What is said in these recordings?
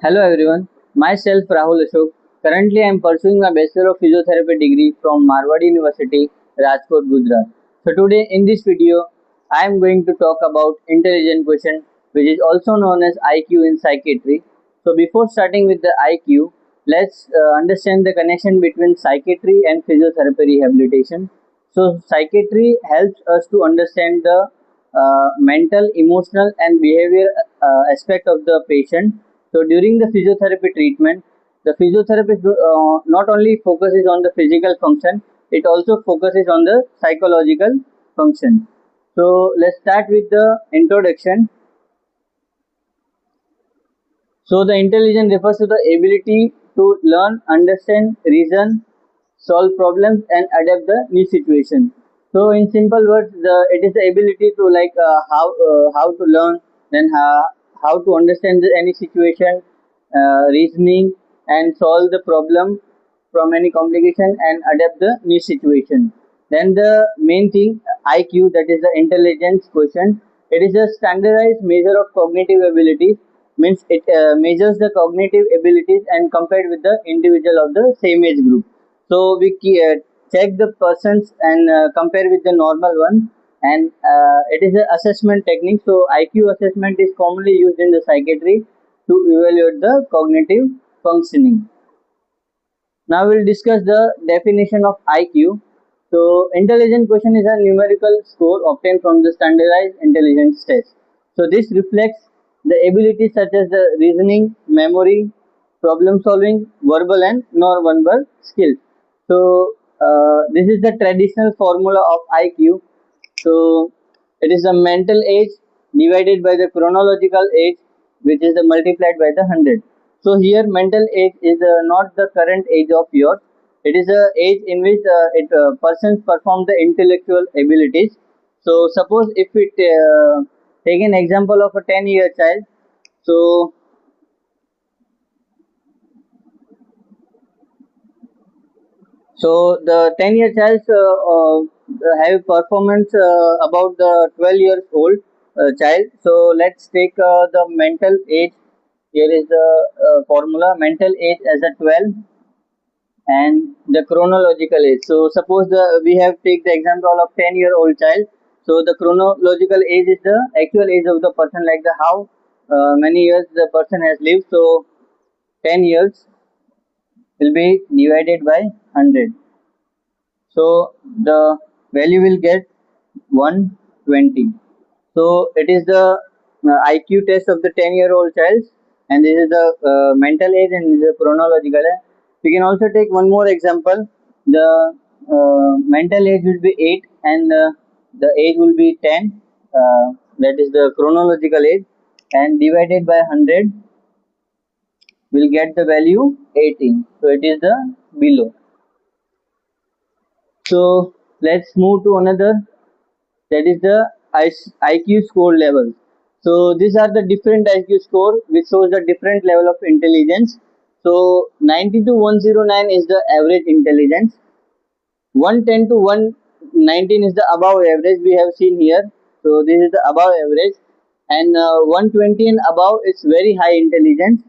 Hello everyone, myself Rahul Ashok. Currently I am pursuing my Bachelor of Physiotherapy degree from Marwadi University, Rajkot, Gujarat. So today in this video, I am going to talk about intelligent quotient, which is also known as IQ in psychiatry. So before starting with the IQ, let's understand the connection between psychiatry and physiotherapy rehabilitation. So psychiatry helps us to understand the mental, emotional and behavior aspect of the patient. So during the physiotherapy treatment, the physiotherapist not only focuses on the physical function, it also focuses on the psychological function. So let's start with the introduction. So the intelligence refers to the ability to learn, understand, reason, solve problems and adapt the new situation. So in simple words, it is the ability to how to learn, then how to understand any situation, reasoning and solve the problem from any complication and adapt the new situation. Then the main thing, IQ, that is the intelligence quotient. It is a standardized measure of cognitive abilities, means it measures the cognitive abilities and compared with the individual of the same age group. So we check the persons and compare with the normal one, and it is an assessment technique. So IQ assessment is commonly used in the psychiatry to evaluate the cognitive functioning. Now we'll discuss the definition of IQ. So intelligence quotient is a numerical score obtained from the standardized intelligence test. So this reflects the abilities such as the reasoning, memory, problem solving, verbal and non-verbal skills. So this is the traditional formula of IQ. So it is the mental age divided by the chronological age, which is the multiplied by the 100. So here mental age is not the current age of yours. It is a age in which persons perform the intellectual abilities. So suppose if we take an example of a 10-year child. So the 10-year child have performance about the 12 years old child. So let's take the mental age. Here is the formula: mental age as a 12 and the chronological age. So suppose we have take the example of 10-year-old child. So the chronological age is the actual age of the person, like the how many years the person has lived. So 10 years will be divided by 100. So the value will get 120. So it is the IQ test of the 10-year-old child, and this is the mental age and this is the chronological age. We can also take one more example. The mental age will be 8 and the age will be 10. That is the chronological age, and divided by 100 will get the value 18. So it is the below. So let's move to another, that is the IQ score level. So these are the different IQ score which shows the different level of intelligence. So 90 to 109 is the average intelligence. 110 to 119 is the above average we have seen here. So this is the above average, and 120 and above is very high intelligence,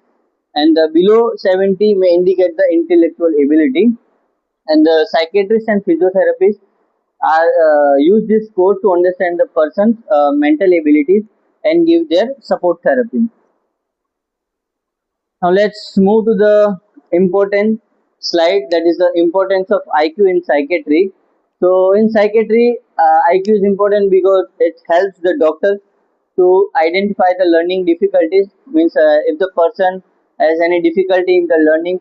and below 70 may indicate the intellectual ability. And the psychiatrists and physiotherapists are use this score to understand the person's mental abilities and give their support therapy. Now let's move to the important slide, that is the importance of IQ in psychiatry. So in psychiatry, IQ is important because it helps the doctor to identify the learning difficulties. Means if the person has any difficulty in the learning,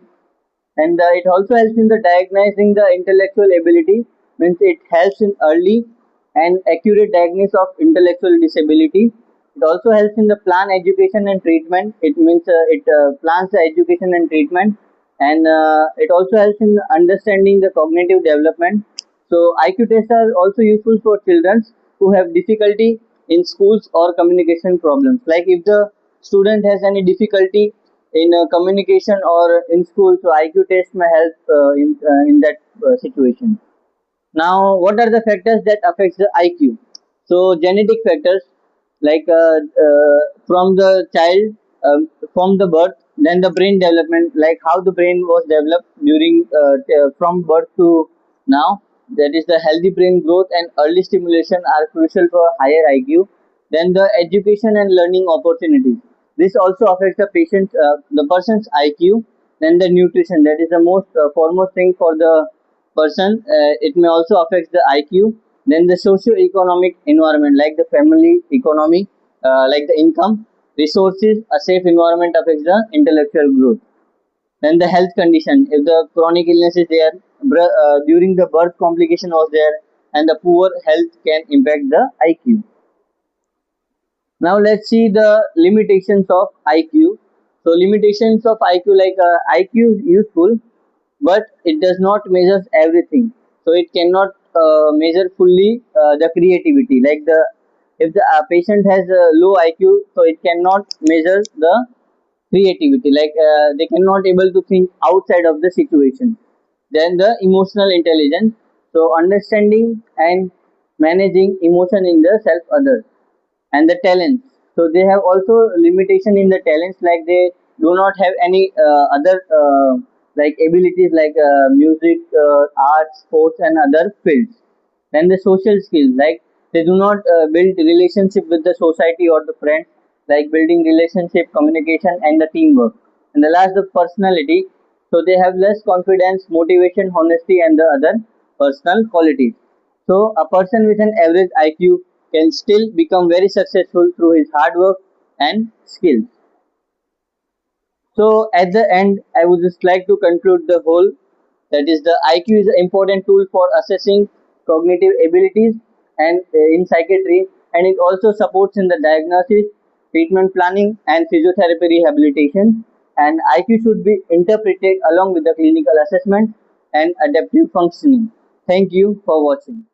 and it also helps in the diagnosing the intellectual ability. Means it helps in early and accurate diagnosis of intellectual disability. It also helps in the plan education and treatment. It means it plans the education and treatment, and it also helps in understanding the cognitive development. So IQ tests are also useful for children who have difficulty in schools or communication problems. Like if the student has any difficulty in communication or in school, so IQ test may help in that situation. Now, what are the factors that affects the IQ? So genetic factors, like from the child, from the birth, Then the brain development, like how the brain was developed during from birth to now. That is the healthy brain growth and early stimulation are crucial for higher IQ. Then the education and learning opportunities. This also affects the person's IQ. Then the nutrition, that is the most foremost thing for the person. It may also affect the IQ. Then the socio-economic environment, like the family economy, like the income, resources, a safe environment affects the intellectual growth. Then the health condition, if the chronic illness is there, during the birth complication was there, and the poor health can impact the IQ. Now let's see the limitations of IQ. So limitations of IQ, like IQ is useful, but it does not measure everything. So it cannot measure fully the creativity. Like the if the patient has a low IQ, so it cannot measure the creativity. Like they cannot able to think outside of the situation. Then the emotional intelligence, so understanding and managing emotion in the self others. And the talents, so they have also limitation in the talents, like they do not have any other like abilities like music, arts, sports and other fields. Then the social skills, like they do not build relationship with the society or the friends, like building relationship, communication and the teamwork. And the last, the personality, so they have less confidence, motivation, honesty and the other personal qualities. So a person with an average IQ can still become very successful through his hard work and skills. So at the end, I would just like to conclude the whole, that is the IQ is an important tool for assessing cognitive abilities and in psychiatry, and it also supports in the diagnosis, treatment planning and physiotherapy rehabilitation. And IQ should be interpreted along with the clinical assessment and adaptive functioning. Thank you for watching.